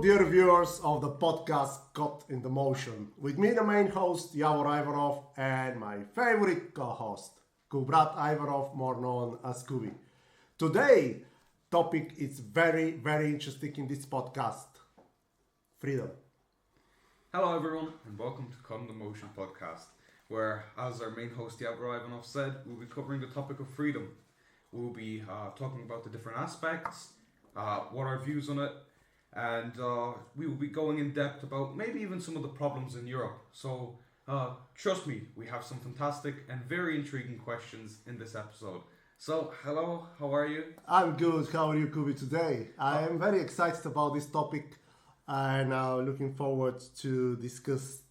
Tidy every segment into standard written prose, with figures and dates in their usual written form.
dear viewers of the podcast Caught in the Motion. With me, the main host, Javor Ivanov, and my favorite co-host, Kubrat Ivanov, more known as Kubi. Today, topic is very, very interesting in this podcast. Freedom. Hello everyone, and welcome to Caught in the Motion podcast, where, as our main host, Javor Ivanov said, we'll be covering the topic of freedom. We'll be talking about the different aspects, what our views on it, and we will be going in depth about maybe even some of the problems in Europe. So trust me, we have some fantastic and very intriguing questions in this episode. So hello, how are you? I'm good. How are you, Kubi, today? I am very excited about this topic and looking forward to discuss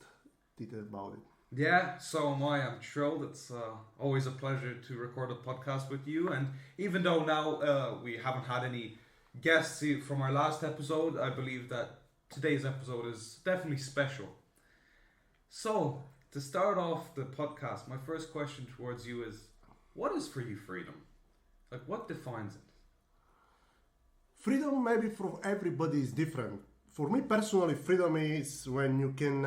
detail about it. Yeah, so am I. I'm thrilled. It's always a pleasure to record a podcast with you. And even though now we haven't had any guests from our last episode, I believe that today's episode is definitely special. So, to start off the podcast, my first question towards you is, what is for you freedom? Like, what defines it? Freedom maybe for everybody is different. For me personally, freedom is when you can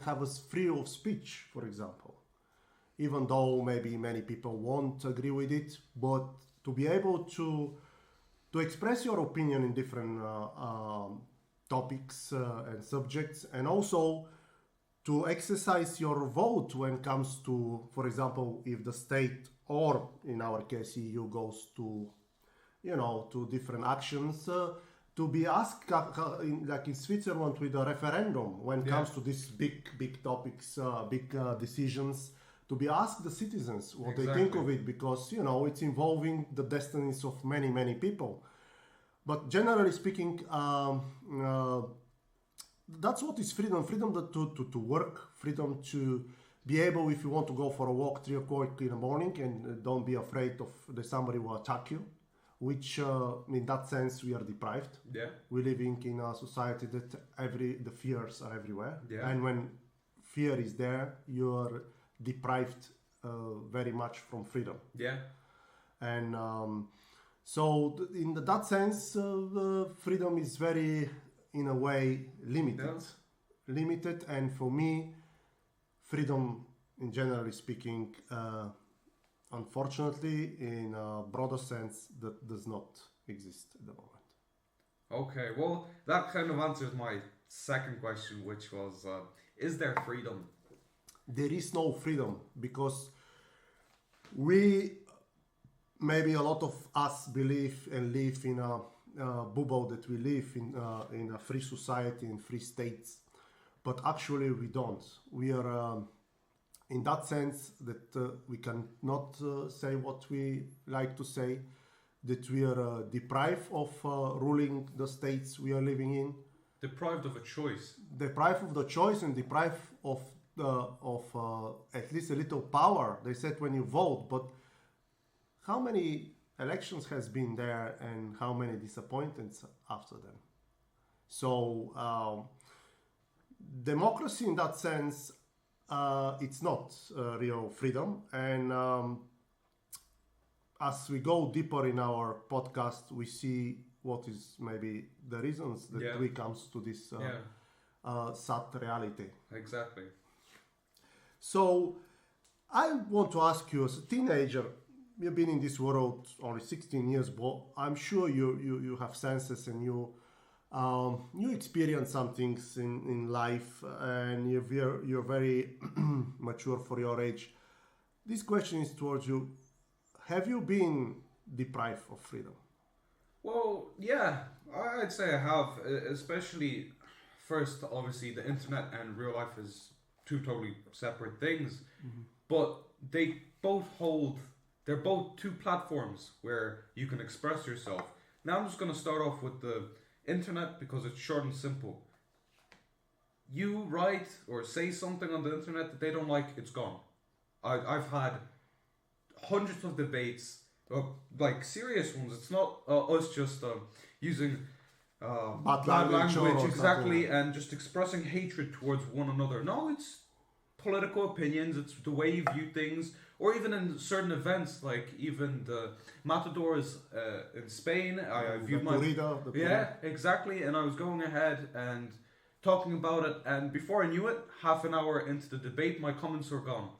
have a free of speech, for example. Even though maybe many people won't agree with it, but to be able to express your opinion in different topics and subjects, and also to exercise your vote when it comes to, for example, if the state or in our case EU goes to, to different actions, to be asked, like in Switzerland with a referendum when it comes to these big topics, big decisions, to be asked the citizens what they think of it, because it's involving the destinies of many people. But generally speaking, that's what is freedom. Freedom to work, freedom to be able, if you want to go for a walk 3 o'clock in the morning, and don't be afraid of that somebody will attack you, which in that sense we are deprived. Yeah. We're living in a society that the fears are everywhere. Yeah. And when fear is there, you're deprived very much from freedom. Yeah. And so in that sense, freedom is very, in a way, limited. And for me, freedom, in generally speaking, unfortunately, in a broader sense, that does not exist at the moment. Okay, well, that kind of answers my second question, which was, is there freedom? There is no freedom, because maybe a lot of us believe and live in a bubble that we live in a free society, in free states, but actually we don't. We are in that sense that we cannot say what we like to say, that we are deprived of ruling the states we are living in. Deprived of a choice. Deprived of the choice, and deprived of at least a little power. They said when you vote, but how many elections has been there and how many disappointments after them? So democracy in that sense, it's not real freedom. And as we go deeper in our podcast, we see what is maybe the reasons that we comes to this sad reality. Exactly. So I want to ask you, as a teenager, you've been in this world only 16 years, but I'm sure you have senses, and you experience some things in life, and you're very mature for your age. This question is towards you. Have you been deprived of freedom? Well, yeah, I'd say I have, especially first, obviously, the internet and real life is two totally separate things, but they're both two platforms where you can express yourself. Now I'm just going to start off with the internet because it's short and simple. You write or say something on the internet that they don't like, it's gone. I've had hundreds of debates, like serious ones. It's not us just using bad language, exactly, and just expressing hatred towards one another. No, it's political opinions, it's the way you view things, or even in certain events, like even the matadors in Spain. I viewed my corrida. exactly, and I was going ahead and talking about it, and before I knew it, half an hour into the debate, my comments were gone.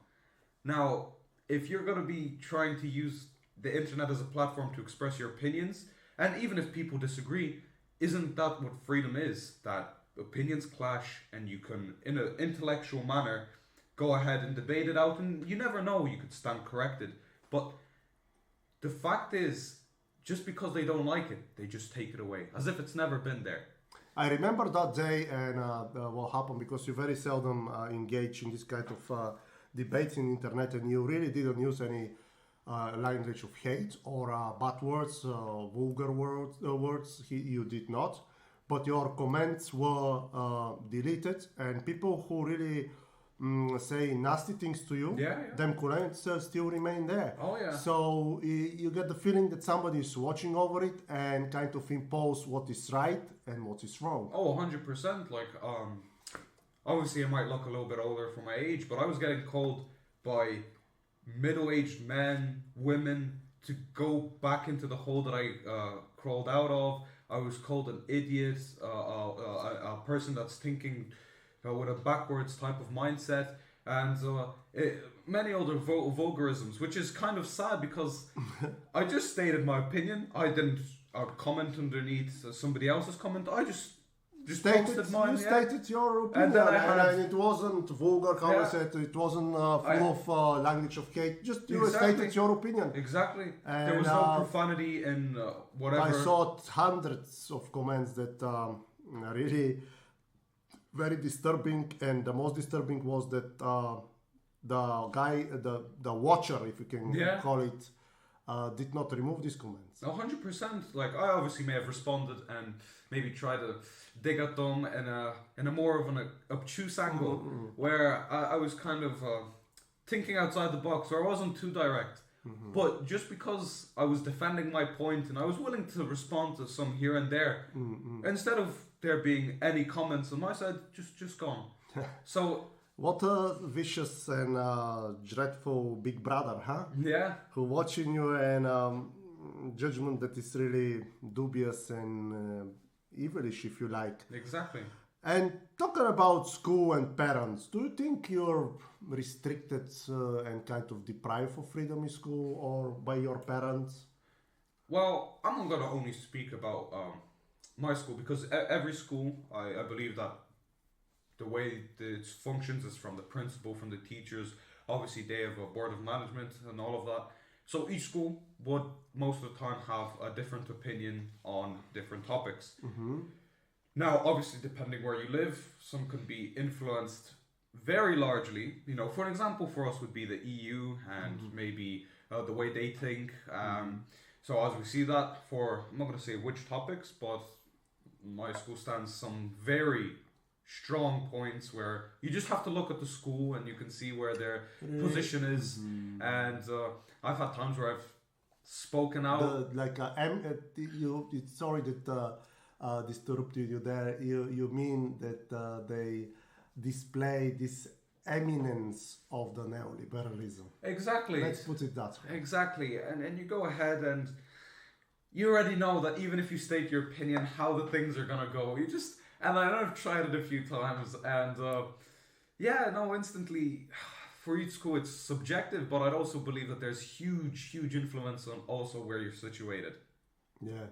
Now, if you're going to be trying to use the internet as a platform to express your opinions, and even if people disagree, isn't that what freedom is? That opinions clash, and you can, in an intellectual manner, go ahead and debate it out, and you never know, you could stand corrected. But the fact is, just because they don't like it, they just take it away, as if it's never been there. I remember that day and what happened, because you very seldom engage in this kind of debates in internet, and you really didn't use any language of hate or bad words, vulgar words. You did not, but your comments were deleted, and people who really say nasty things to you, them comments still remain there. Oh yeah. So you get the feeling that somebody is watching over it and kind of impose what is right and what is wrong. Oh, 100%. Like, obviously I might look a little bit older for my age, but I was getting called by middle-aged men, women, to go back into the hole that I crawled out of. I was called an idiot, a person that's thinking with a backwards type of mindset, and many other vulgarisms, which is kind of sad, because I just stated my opinion. I didn't comment underneath somebody else's comment. I just posted mine. You stated your opinion, and it wasn't vulgar, how I said, it wasn't full of language of hate. Just you stated your opinion. Exactly. And, there was no profanity in whatever. I saw hundreds of comments that really very disturbing, and the most disturbing was that the guy, the watcher, if you can call it, did not remove these comments. 100%. Like, I obviously may have responded and maybe try to dig at them in a more of an obtuse angle, where I was kind of thinking outside the box, or I wasn't too direct. But just because I was defending my point, and I was willing to respond to some here and there, instead of there being any comments on my side, just gone. So what a vicious and dreadful big brother, huh? Yeah. Who watching you, and judgment that is really dubious and evilish, if you like. Exactly. And talking about school and parents, do you think you're restricted and kind of deprived of freedom in school or by your parents? Well, I'm not going to only speak about my school, because every school, I believe that the way it functions is from the principal, from the teachers. Obviously, they have a board of management and all of that. So each school would most of the time have a different opinion on different topics. Now, obviously, depending where you live, some can be influenced very largely. You know, for an example, for us would be the EU and maybe the way they think. So as we see that for, I'm not going to say which topics, but my school stands some very strong points where you just have to look at the school and you can see where their position is. And I've had times where I've spoken out. Sorry that disrupted you there. You mean that they display this eminence of the neoliberalism? Exactly. Let's put it that way. Exactly. And you go ahead and you already know that even if you state your opinion, how the things are going to go. And I've tried it a few times, and instantly, for each school it's subjective, but I'd also believe that there's huge influence on also where you're situated. Yeah.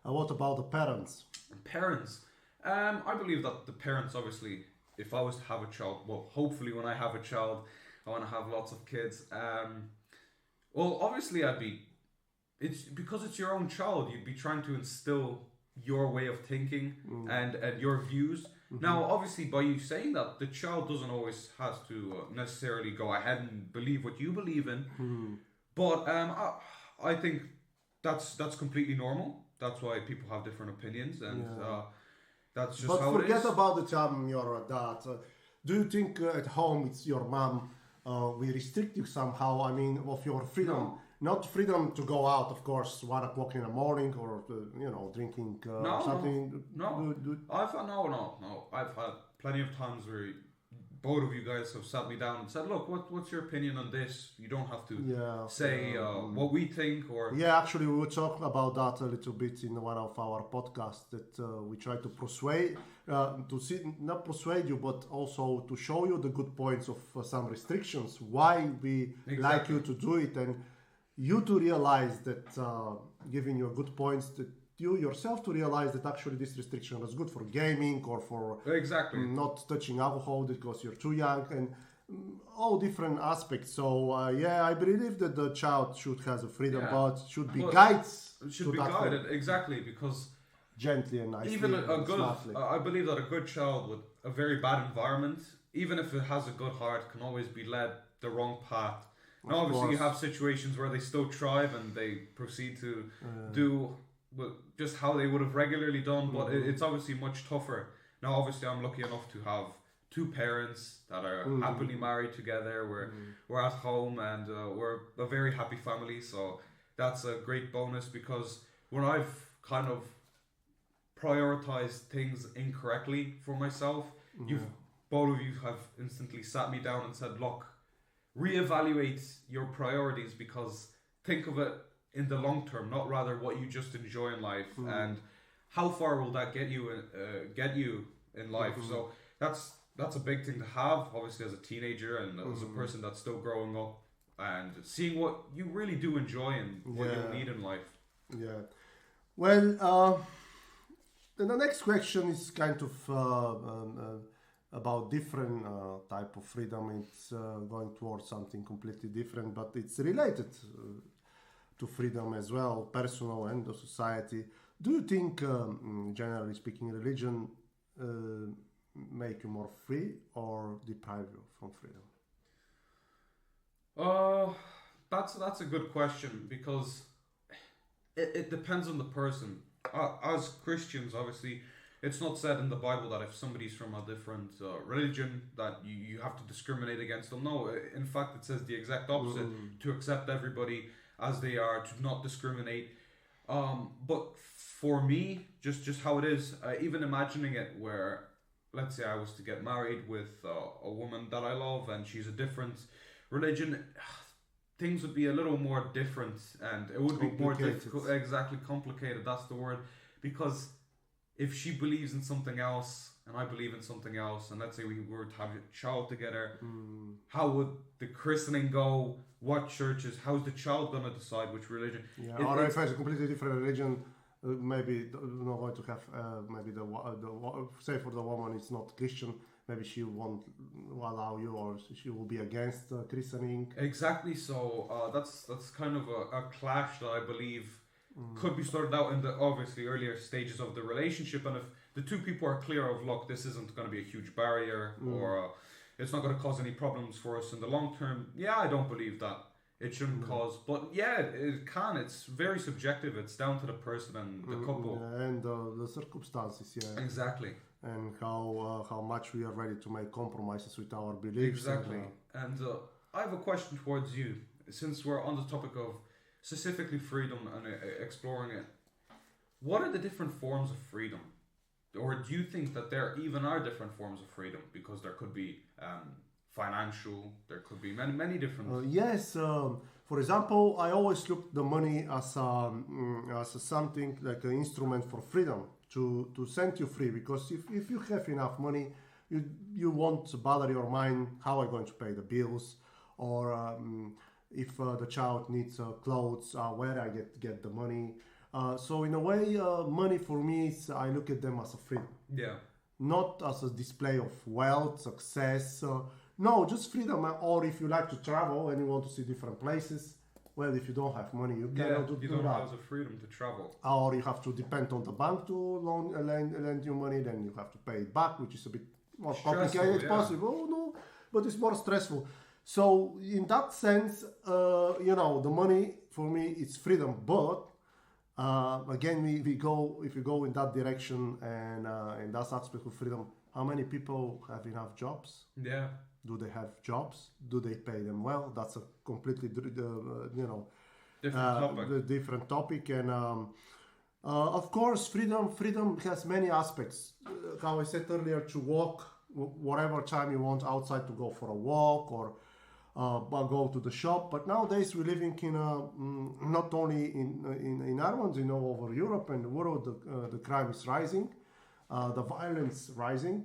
And what about the parents? Parents. I believe that the parents, obviously, if I was to have a child, well, hopefully when I have a child, I want to have lots of kids. Well, obviously it's because it's your own child, you'd be trying to instill your way of thinking and your views. Now, obviously, by you saying that, the child doesn't always have to necessarily go ahead and believe what you believe in. But I think that's completely normal. That's why people have different opinions, and that's just how it is. But forget about the time your dad. Do you think at home it's your mom we restrict you somehow? I mean, of your freedom. No. Not freedom to go out, of course, 1 o'clock in the morning, or drinking something. No. I've had plenty of times where both of you guys have sat me down and said, look, what's your opinion on this? You don't have to say what we think or... Yeah, actually, we will talk about that a little bit in one of our podcasts that we try to persuade, not persuade you, but also to show you the good points of some restrictions, why we like you to do it, and you to realize that, giving you good points, that you yourself to realize that actually this restriction is good for gaming or for not touching alcohol because you're too young, and all different aspects. So I believe that the child should have a freedom, but should be guided. Should be guided, exactly, because gently and nicely. Even I believe that a good child with a very bad environment, even if it has a good heart, can always be led the wrong path. Now, obviously, you have situations where they still thrive and they proceed to do just how they would have regularly done, but it's obviously much tougher. Now, obviously, I'm lucky enough to have two parents that are happily married together. We're at home and we're a very happy family, so that's a great bonus, because when I've kind of prioritized things incorrectly for myself, both of you have instantly sat me down and said, look, reevaluate your priorities, because think of it in the long term, not rather what you just enjoy in life, and how far will that get you in life. So that's a big thing to have, obviously, as a teenager and as a person that's still growing up, and seeing what you really do enjoy and what you need in life. Yeah. Well, the next question is kind of about different type of freedom. It's going towards something completely different, but it's related to freedom as well, personal and the society. Do you think, generally speaking, religion make you more free or deprive you from freedom? That's a good question, because it depends on the person. As Christians, obviously, it's not said in the Bible that if somebody's from a different religion that you have to discriminate against them. No, in fact, it says the exact opposite, to accept everybody as they are, to not discriminate. But for me, just how it is, even imagining it where, let's say I was to get married with a woman that I love and she's a different religion, things would be a little more different, and it would be more difficult. Exactly, complicated, that's the word. Because if she believes in something else and I believe in something else, and let's say we were to have a child together, how would the christening go? What churches? How's the child gonna decide which religion? Yeah, or if it's a completely different religion, maybe not going to have maybe the say for the woman it's not Christian, maybe she won't allow you, or she will be against christening. Exactly. So that's kind of a clash that I believe could be started out in the obviously earlier stages of the relationship, and if the two people are clear of, look, this isn't going to be a huge barrier, or it's not going to cause any problems for us in the long term. Yeah, I don't believe that it shouldn't cause, but yeah, it can. It's very subjective. It's down to the person and the couple and the circumstances. Yeah, exactly. And how much we are ready to make compromises with our beliefs. Exactly. And I have a question towards you, since we're on the topic of specifically freedom and exploring it. What are the different forms of freedom? Or do you think that there even are different forms of freedom? Because there could be financial, there could be many different... Yes. For example, I always look the money as something like an instrument for freedom, to set you free. Because if you have enough money, you won't bother your mind, how am I going to pay the bills, or if the child needs clothes, where I get the money. So in a way, money for me is, I look at them as a freedom. Yeah. Not as a display of wealth, success. No, just freedom. Or if you like to travel and you want to see different places, well, if you don't have money, you cannot do that. You don't have the freedom to travel. Or you have to depend on the bank to lend you money, then you have to pay it back, which is a bit more complicated. It's possible, no, but it's more stressful. So in that sense, the money for me it's freedom. But again, if you go in that direction and in that aspect of freedom, how many people have enough jobs? Yeah. Do they have jobs? Do they pay them well? That's a completely different topic. And of course, freedom has many aspects. How I said earlier, to walk whatever time you want outside to go for a walk or go to the shop. But nowadays we're living in not only in Ireland, over Europe and the world, the crime is rising, the violence rising.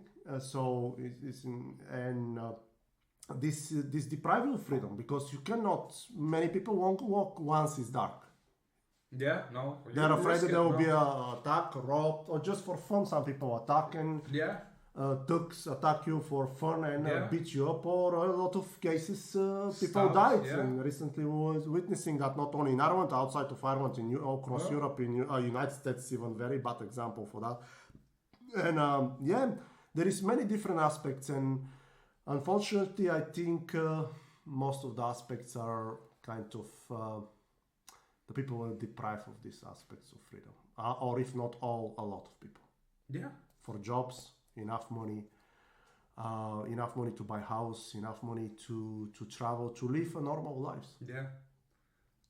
This deprives you of freedom because you cannot. Many people won't walk once it's dark. Yeah, no. They're afraid that there will be a attack, robbed, or just for fun. Some people attack and thugs attack you for fun and beat you up. Or a lot of cases, people died. Yeah. And recently, we was witnessing that not only in Ireland, outside of Ireland, across Europe, in United States, even very bad example for that. And there is many different aspects, and unfortunately, I think most of the aspects are kind of. The people are deprived of these aspects of freedom, or if not all, a lot of people. Yeah. For jobs, enough money to buy house, enough money to travel, to live a normal life. Yeah,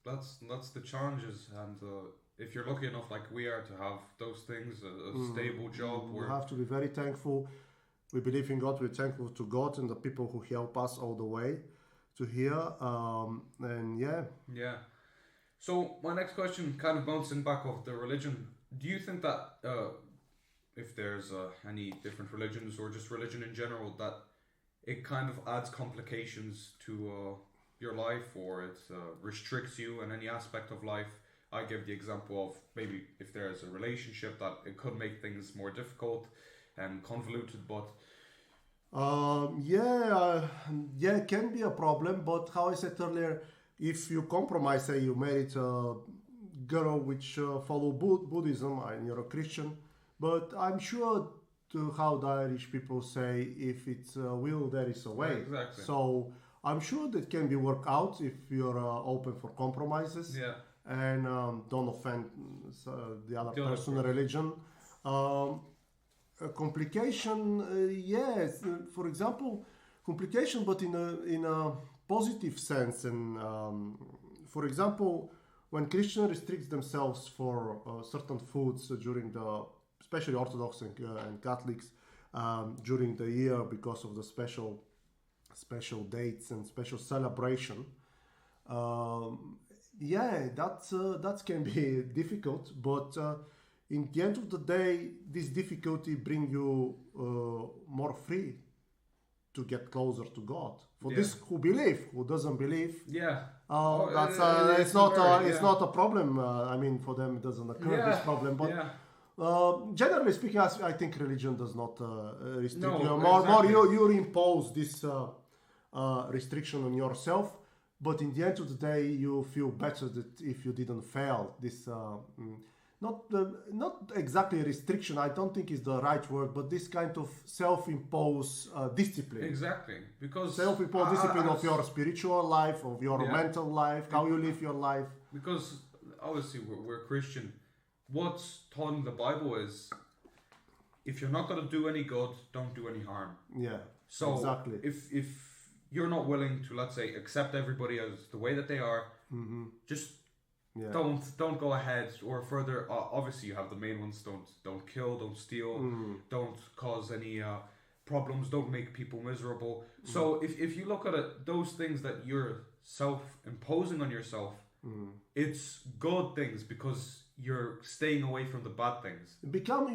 that's the challenges, and if you're lucky enough, like we are, to have those things, a stable job, we have to be very thankful. We believe in God. We're thankful to God and the people who help us all the way to here. Yeah. So my next question, kind of bouncing back off the religion, do you think that if there's any different religions or just religion in general, that it kind of adds complications to your life, or it restricts you in any aspect of life? I give the example of maybe if there's a relationship, that it could make things more difficult and convoluted, but it can be a problem. But how I said earlier, if you compromise, say you married a girl which follow Buddhism and you're a Christian, but I'm sure to how the Irish people say, if it's a will, there is a way. Yeah, exactly. So I'm sure that can be worked out if you're open for compromises and don't offend the other person, religion. A complication, yes. For example, complication, but in a positive sense. And for example, when Christians restrict themselves for certain foods during especially Orthodox and Catholics, during the year because of the special dates and special celebration, that can be difficult. But in the end of the day, this difficulty bring you more free to get closer to God. For this who believe, who doesn't believe, it's not a problem. I mean, for them it doesn't occur this problem. But generally speaking, I think religion does not restrict you. More you impose this restriction on yourself. But in the end of the day, you feel better that if you didn't fail this. Not exactly a restriction, I don't think is the right word, but this kind of self-imposed discipline. Exactly, because self-imposed discipline of your spiritual life, of your mental life, how you live your life. Because obviously we're Christian. What's taught in the Bible is, if you're not going to do any good, don't do any harm. Yeah. So exactly. If you're not willing to, let's say, accept everybody as the way that they are, just don't go ahead or further. Obviously, you have the main ones: don't kill, don't steal, don't cause any problems, don't make people miserable. So if you look at it, those things that you're self-imposing on yourself, it's good things because you're staying away from the bad things. You become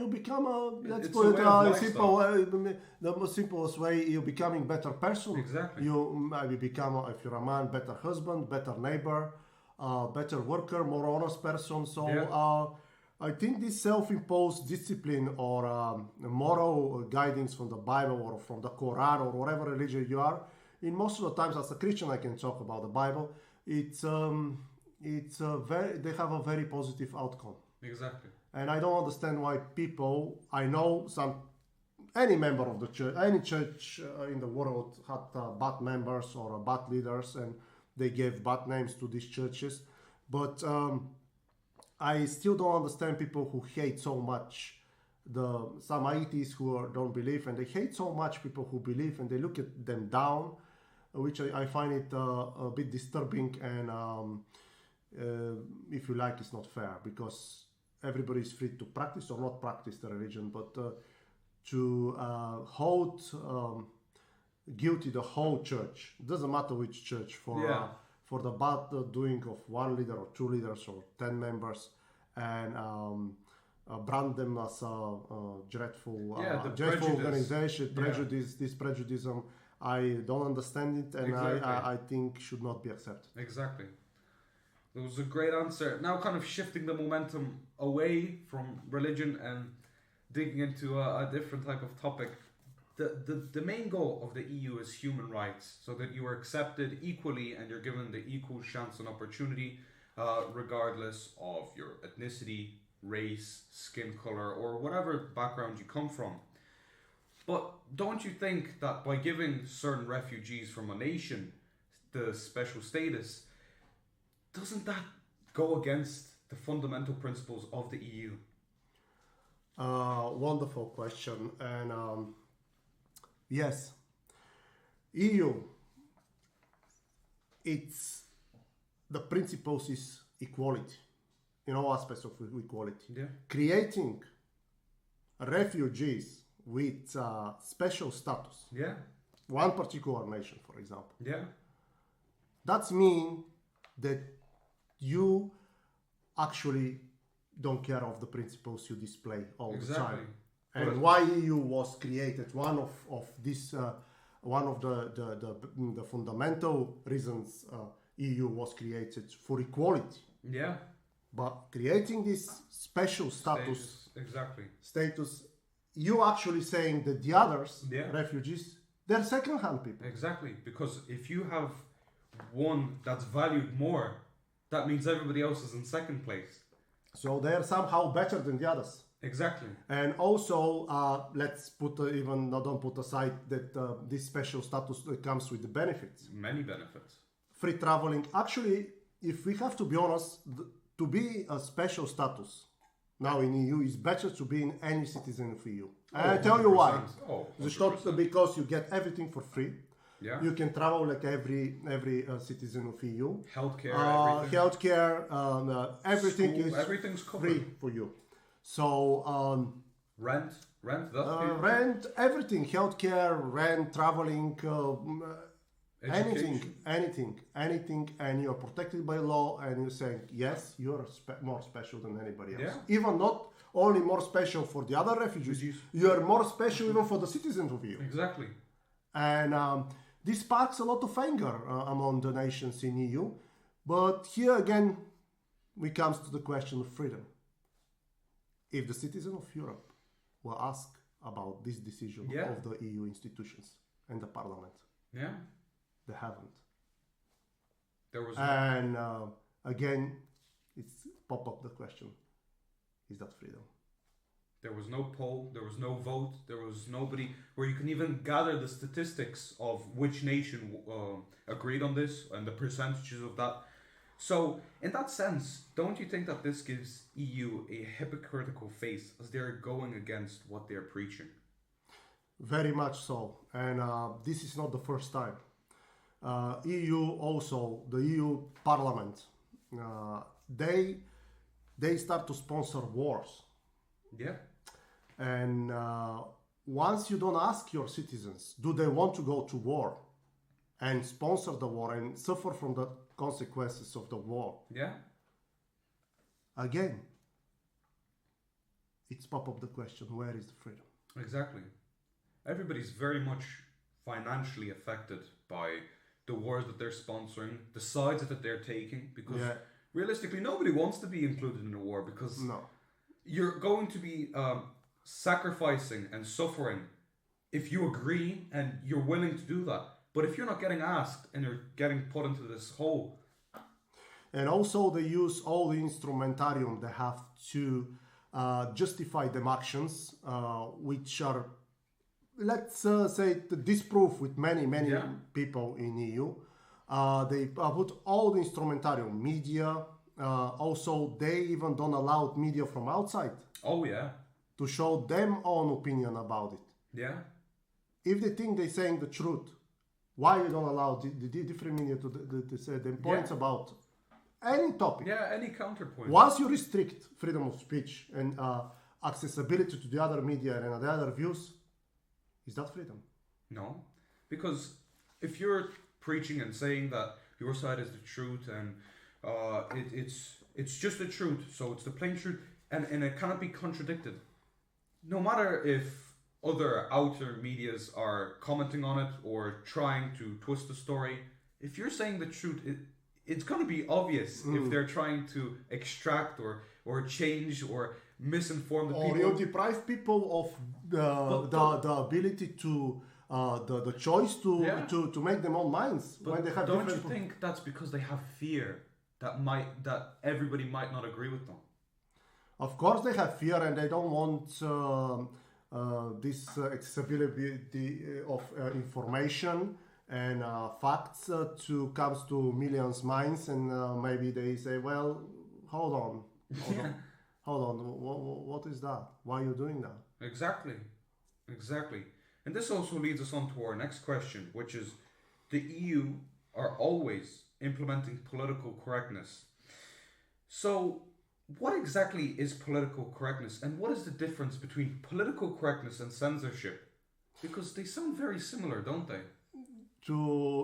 let's put it simple. The most simplest way, you're becoming better person. Exactly. You maybe become, if you're a man, better husband, better neighbor. Better worker, more honest person. So I think this self-imposed discipline or moral guidance from the Bible or from the Quran or whatever religion you are, in most of the times as a Christian I can talk about the Bible, they have a very positive outcome. Exactly. And I don't understand why people, I know any member of the church, any church in the world had bad members or bad leaders, and they gave bad names to these churches. But I still don't understand people who hate so much some atheists who don't believe, and they hate so much people who believe, and they look at them down, which I find it a bit disturbing. And if you like, it's not fair, because everybody is free to practice or not practice the religion. But to hold guilty the whole church. Doesn't matter which church, for the bad doing of one leader or two leaders or 10 members, and brand them as a dreadful organization, prejudice, this prejudice. I don't understand it, and I think should not be accepted. Exactly. It was a great answer. Now kind of shifting the momentum away from religion and digging into a different type of topic. The main goal of the EU is human rights, so that you are accepted equally and you're given the equal chance and opportunity, regardless of your ethnicity, race, skin color, or whatever background you come from. But don't you think that by giving certain refugees from a nation the special status, doesn't that go against the fundamental principles of the EU? Wonderful question. And yes, EU, it's the principles is equality, in all aspects of equality. Yeah. Creating refugees with special status. Yeah. One particular nation, for example. Yeah. That means that you actually don't care of the principles you display all the time. And why EU was created, one of the fundamental reasons EU was created for equality. Yeah. But creating this special status, you actually saying that the others, refugees, they're second-hand people. Exactly, because if you have one that's valued more, that means everybody else is in second place. So they're somehow better than the others. Exactly. And also, let's don't put aside that this special status comes with the benefits. Many benefits. Free traveling. Actually, if we have to be honest, to be a special status now in EU is better to be in any citizen of EU. And I tell you why. Because you get everything for free. Yeah. You can travel like every citizen of EU. Healthcare, everything. Everything's covered. Free for you. So rent, everything, healthcare, rent, traveling, anything, and you're protected by law, and you're saying yes, you're more special than anybody else. Yeah. Even not only more special for the other refugees, you're more special even for the citizens of EU. Exactly. And this sparks a lot of anger among the nations in EU. But here again, we comes to the question of freedom. If the citizens of Europe were asked about this decision of the EU institutions and the parliament, they haven't. And again, it's pop up the question: is that freedom? There was no poll, there was no vote, there was nobody where you can even gather the statistics of which nation agreed on this and the percentages of that. So, in that sense, don't you think that this gives EU a hypocritical face as they're going against what they're preaching? Very much so. And this is not the first time. EU also, the EU Parliament, they start to sponsor wars. Yeah. And once you don't ask your citizens, do they want to go to war and sponsor the war and suffer from the consequences of the war? Yeah. Again, it's pop up the question: where is the freedom? Exactly. Everybody's very much financially affected by the wars that they're sponsoring, the sides that they're taking, because realistically, nobody wants to be included in a war because you're going to be sacrificing and suffering if you agree and you're willing to do that. But if you're not getting asked and you're getting put into this hole. And also they use all the instrumentarium they have to justify them actions, which are, let's say, disproof with many people in EU. They put all the instrumentarium, media. Also, they even don't allow media from outside. Oh, yeah. To show them own opinion about it. Yeah. If they think they're saying the truth, why you don't allow the different media to say their points about any topic? Yeah, any counterpoint. Once you restrict freedom of speech and accessibility to the other media and the other views, is that freedom? No, because if you're preaching and saying that your side is the truth and it's just the truth, so it's the plain truth, and it cannot be contradicted. No matter if other outer medias are commenting on it or trying to twist the story, if you're saying the truth, it's going to be obvious if they're trying to extract or change or misinform the people. Or you deprive people of the ability to the choice to make their own minds when they have. Don't you think that's because they have fear that everybody might not agree with them? Of course, they have fear and they don't want this accessibility of information and facts to comes to millions' minds, and maybe they say, "Well, hold on, what is that? Why are you doing that?" Exactly. And this also leads us on to our next question, which is, the EU are always implementing political correctness. So, what exactly is political correctness, and what is the difference between political correctness and censorship? Because they sound very similar, don't they?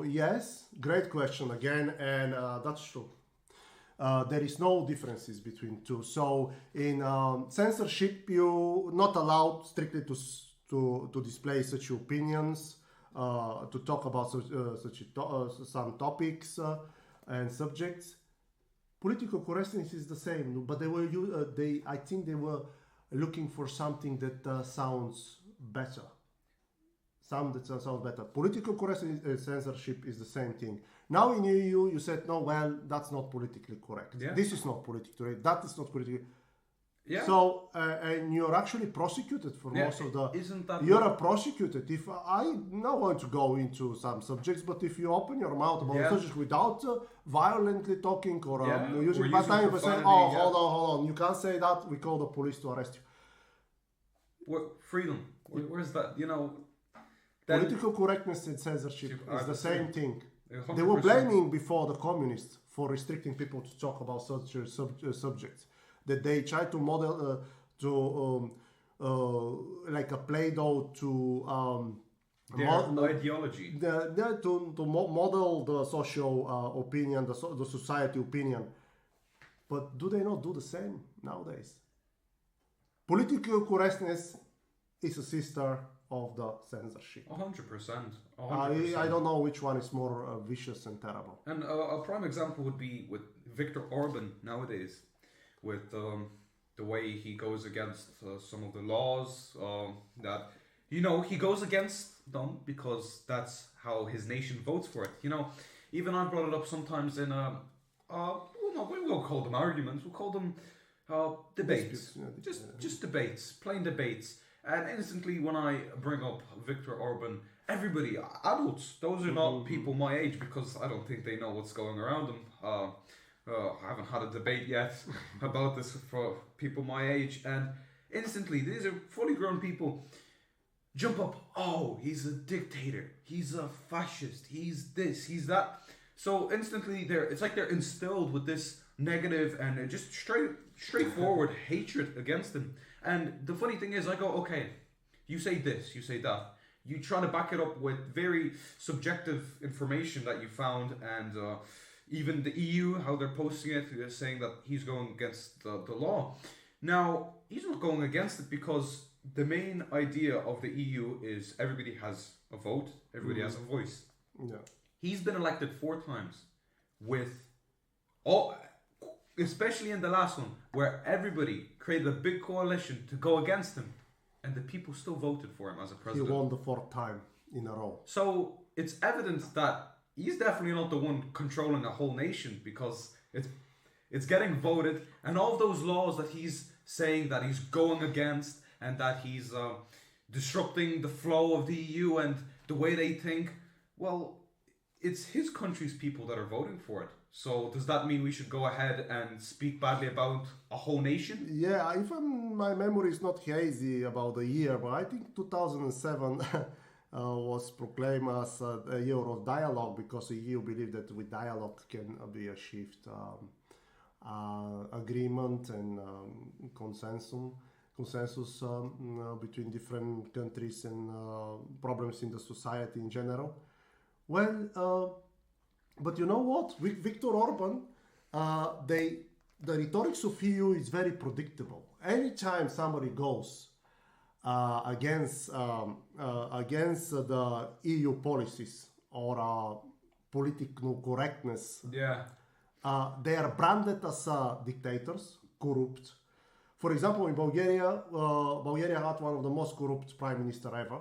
Yes, great question again, and that's true. There is no differences between two. So in censorship, you not allowed strictly to display such opinions, to talk about some topics and subjects. Political correctness is the same, but I think they were looking for something that sounds better. Sounds better. Political correctness and censorship is the same thing. Now in EU, you said, no, well, that's not politically correct. Yeah. This is not politically correct. That is not politically. Yeah. So, and you're actually prosecuted for most of the. Isn't that? You're prosecuted. If I'm not going to go into some subjects, but if you open your mouth about subjects without violently talking or using bad language, saying, "Oh, hold on, you can't say that. We call the police to arrest you." Freedom. Where's that? Political correctness and censorship is the same thing. 100%. They were blaming before the communists for restricting people to talk about such subjects. That they try to model like a Play-Doh to ideology. To model the social opinion, the society opinion. But do they not do the same nowadays? Political correctness is a sister of the censorship. 100%. I don't know which one is more vicious and terrible. And a prime example would be with Viktor Orban nowadays, with the way he goes against some of the laws that, he goes against them because that's how his nation votes for it. Even I brought it up sometimes in we won't call them arguments, we'll call them debates. Just debates, plain debates. And instantly when I bring up Viktor Orban, everybody, adults, those are not people my age, because I don't think they know what's going around them. I haven't had a debate yet about this for people my age, and instantly these are fully grown people jump up. Oh, he's a dictator, he's a fascist, he's this, he's that. So instantly it's like they're instilled with this negative and just straightforward hatred against him. And the funny thing is, I go, okay, you say this, you say that, you try to back it up with very subjective information that you found, and even the EU, how they're posting it, they're saying that he's going against the law. Now, he's not going against it because the main idea of the EU is everybody has a vote, everybody has a voice. Yeah. He's been elected 4 times with especially in the last one, where everybody created a big coalition to go against him, and the people still voted for him as a president. He won the 4th time in a row. So it's evidence that he's definitely not the one controlling a whole nation, because it's getting voted, and all of those laws that he's saying that he's going against, and that he's disrupting the flow of the EU and the way they think, well, it's his country's people that are voting for it. So does that mean we should go ahead and speak badly about a whole nation? Yeah, even my memory is not hazy about the year, but I think 2007 was proclaimed as a year of dialogue, because the EU believed that with dialogue can be achieved agreement and consensus consensus between different countries and problems in the society in general. Well, but you know what? With Viktor Orban, the rhetorics of EU is very predictable. Anytime somebody goes against the EU policies or political correctness, Yeah. they are branded as dictators, corrupt. For example, in Bulgaria, Bulgaria had one of the most corrupt prime minister ever,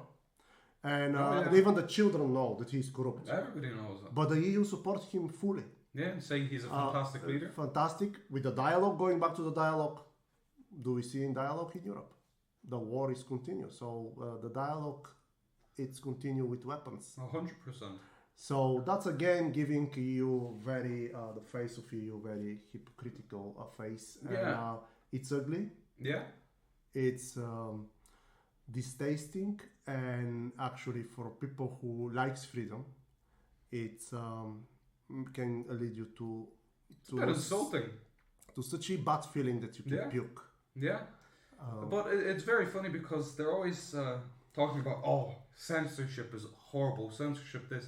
and even the children know that he's corrupt. Everybody knows that. But the EU supports him fully. Yeah, saying he's a fantastic leader. Fantastic. With the dialogue, going back to the dialogue, do we see in dialogue in Europe? The war is continued. So the dialogue, it's continue with weapons. 100%. So that's again giving EU the face of EU very hypocritical face. Yeah. And, it's ugly. Yeah. It's distasteful, and actually for people who likes freedom, it's can lead you to It's a bit insulting. to such a bad feeling that you can puke. Yeah. But it's very funny because they're always talking about, censorship is horrible, censorship this.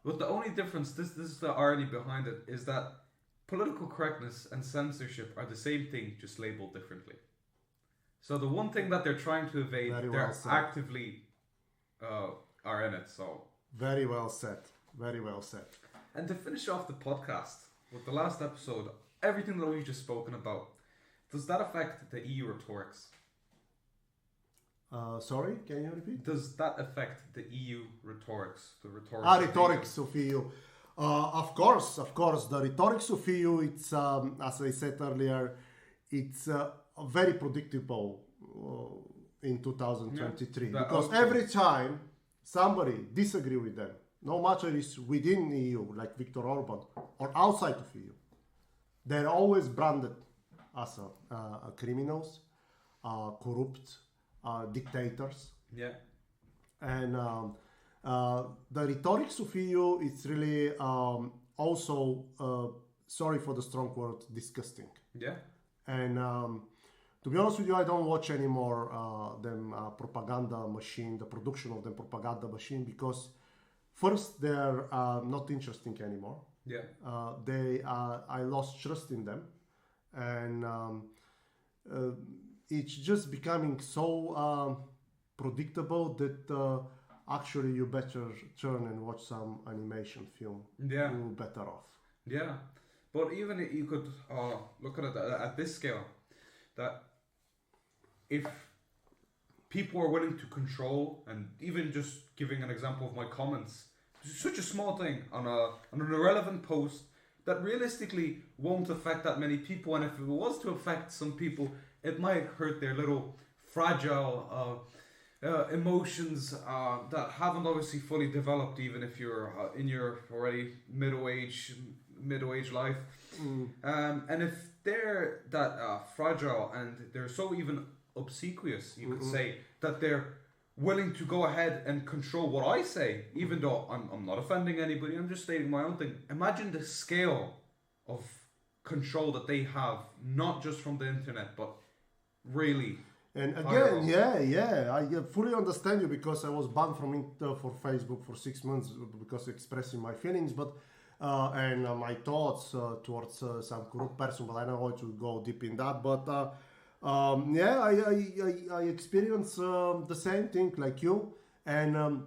But the only difference, this is the irony behind it, is that political correctness and censorship are the same thing, just labeled differently. So the one thing that they're trying to evade, they're actively are in it. So very well said. Very well said. And to finish off the podcast with the last episode, everything that we've just spoken about, does that affect the EU rhetorics? Sorry, can you repeat? Does that affect the EU rhetorics? The rhetorics. Rhetorics of EU. Of course. The rhetorics of EU, it's as I said earlier, it's very predictable in 2023 because every time somebody disagree with them, no matter it's within EU, like Viktor Orban, or outside of EU, they're always branded as criminals, corrupt, dictators. Yeah. And the rhetorics of EU, it's really also, sorry for the strong word, disgusting. Yeah. And to be honest with you, I don't watch anymore propaganda machine, the production of the propaganda machine, because first, they're not interesting anymore. Yeah. I lost trust in them, and it's just becoming so predictable that actually you better turn and watch some animation film. Yeah. You're better off. Yeah, but even if you could look at it at this scale, that if people are willing to control, and even just giving an example of my comments, such a small thing on an irrelevant post that realistically won't affect that many people, and if it was to affect some people, it might hurt their little fragile emotions that haven't obviously fully developed, even if you're in your already middle age life. And if they're that fragile and they're so even obsequious, you could say, that they're willing to go ahead and control what I say, even though I'm not offending anybody, I'm just stating my own thing. Imagine the scale of control that they have, not just from the internet, but really. And again, I fully understand you, because I was banned from for Facebook for 6 months because expressing my feelings, but and my thoughts towards some corrupt person, but I don't want to go deep in that. But I experience the same thing like you. And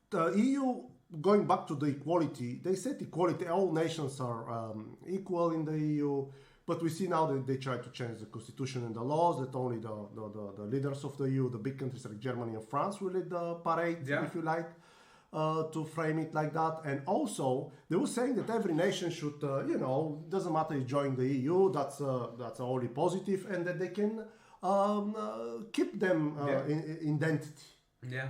the EU, going back to the equality, they said equality, all nations are equal in the EU. But we see now that they try to change the constitution and the laws, that only the leaders of the EU, the big countries like Germany and France, will lead the parade, if you like, to frame it like that. And also, they were saying that every nation should, doesn't matter if join the EU, that's only positive, and that they can keep them identity. Yeah.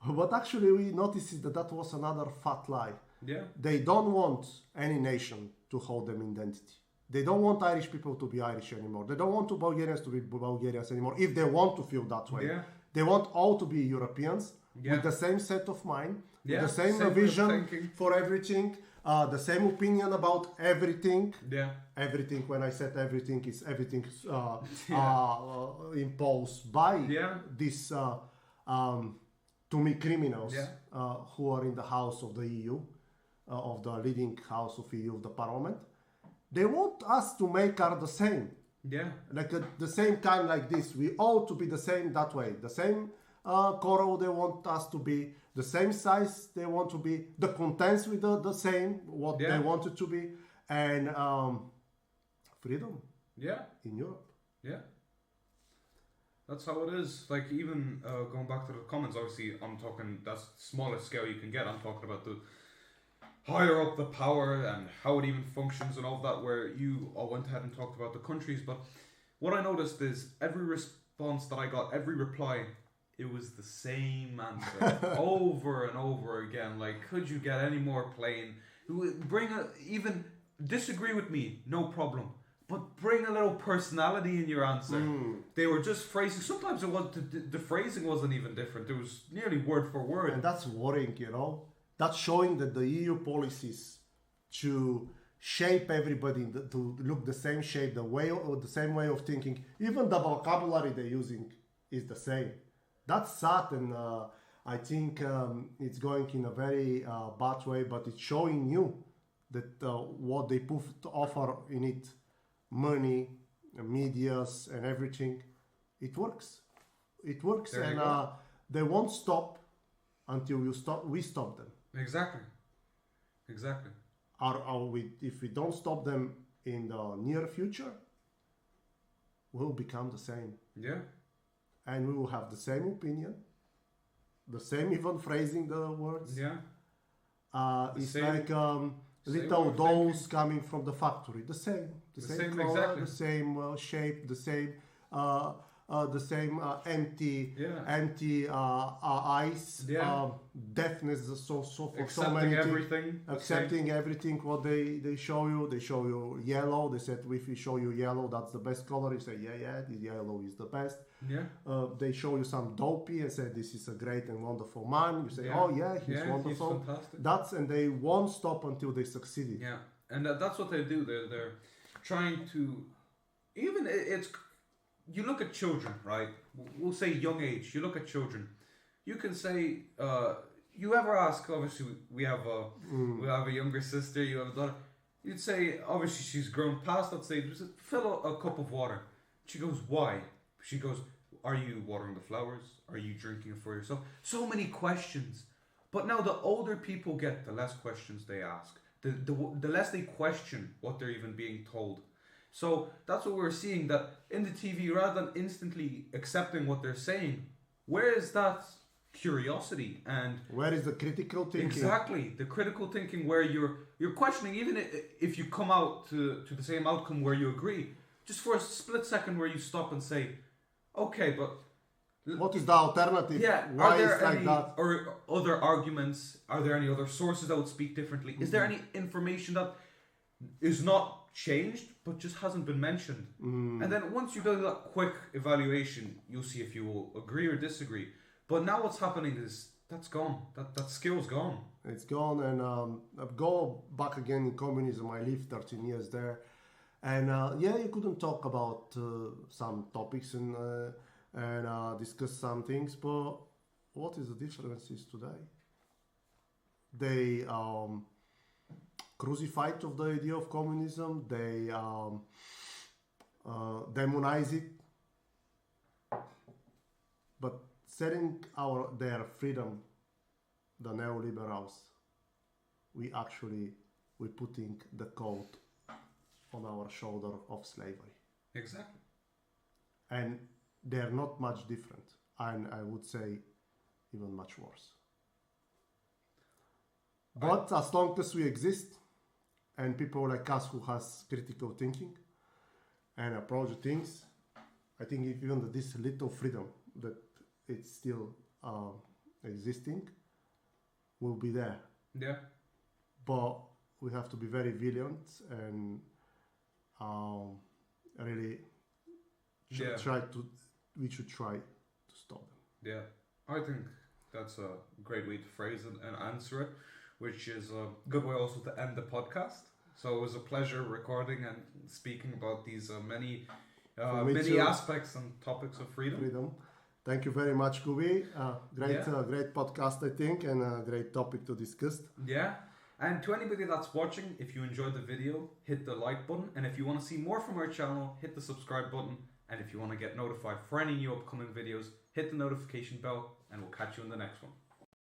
But actually, we noticed that was another fat lie. Yeah. They don't want any nation to hold them identity. They don't want Irish people to be Irish anymore. They don't want Bulgarians to be Bulgarians anymore, if they want to feel that way. Yeah. They want all to be Europeans with the same set of mind, with the same vision for everything, the same opinion about everything. Yeah. Everything, when I said everything, is everything Yeah. imposed by Yeah. these, to me, criminals Yeah. who are in the house of the EU, of the leading house of EU, of the parliament. They want us to make are the same. Yeah. Like the same kind like this. We all to be the same that way. The same color they want us to be. The same size they want to be. The contents with the same, what Yeah. they want it to be. And freedom Yeah. in Europe. Yeah. That's how it is. Like, even going back to the comments, obviously, I'm talking that's the smallest scale you can get. I'm talking about the higher up the power and how it even functions and all of that, where you all went ahead and talked about the countries. But what I noticed is every response that I got, every reply, it was the same answer over and over again. Like, could you get any more plain? Even disagree with me, no problem. But bring a little personality in your answer. They were just phrasing. Sometimes it was the phrasing wasn't even different. It was nearly word for word. And that's worrying, you know. That's showing that the EU policies to shape everybody to look the same shape, the same way of thinking, even the vocabulary they're using is the same. That's sad, and I think it's going in a very bad way. But it's showing you that what they put to offer in it, money, medias, and everything, it works. It works, There you and go. they won't stop until we stop them. Exactly. If we don't stop them in the near future, we'll become the same. Yeah. And we will have the same opinion, the same even phrasing the words. Yeah. It's same- like same little way of dolls coming from the factory. The same same, color, exactly. the same shape, the same empty eyes, Yeah. deafness. So for so Accepting many things. everything. Accepting everything what they show you yellow. They said if we show you yellow, that's the best color. You say yeah, the yellow is the best. Yeah. They show you some dopey and say this is a great and wonderful man. You say Yeah. oh yeah, he's wonderful. He's fantastic. And they won't stop until they succeed. Yeah, and that's what they do. They're trying to, even it's. You look at children, right? We'll say young age. You look at children. You can say, you ever ask? Obviously, we have a younger sister. You have a daughter. You'd say, obviously, she's grown past that stage. Fill a cup of water. She goes, why? She goes, are you watering the flowers? Are you drinking it for yourself? So many questions. But now the older people get, the less questions they ask. The less they question what they're even being told. So that's what we're seeing, that in the TV, rather than instantly accepting what they're saying, where is that curiosity and where is the critical thinking? Exactly, the critical thinking where you're questioning, even if you come out to the same outcome where you agree, just for a split second where you stop and say, okay, but what is the alternative? yeah, Why are there is like any that? or other arguments? Are there any other sources that would speak differently? Is there any information that is not changed but just hasn't been mentioned? And then once you do that quick evaluation, you'll see if you will agree or disagree. But now what's happening is that's gone. That skill's gone. It's gone, and I go back again in communism. I lived 13 years there, and you couldn't talk about some topics and discuss some things. But what is the differences today? They crucified of the idea of communism. They demonize it, but setting their freedom, the neoliberals, we're putting the coat on our shoulder of slavery. Exactly. And they're not much different, and I would say even much worse. But as long as we exist, and people like us who has critical thinking and approach things, I think if even this little freedom that it's still existing will be there. Yeah. But we have to be very vigilant and really we should try to stop them. Yeah. I think that's a great way to phrase it and answer it. which is a good way also to end the podcast. So it was a pleasure recording and speaking about these many aspects and topics of freedom. Thank you very much, Kubi. Great podcast, I think, and a great topic to discuss. Yeah. And to anybody that's watching, if you enjoyed the video, hit the like button. And if you want to see more from our channel, hit the subscribe button. And if you want to get notified for any new upcoming videos, hit the notification bell, and we'll catch you in the next one.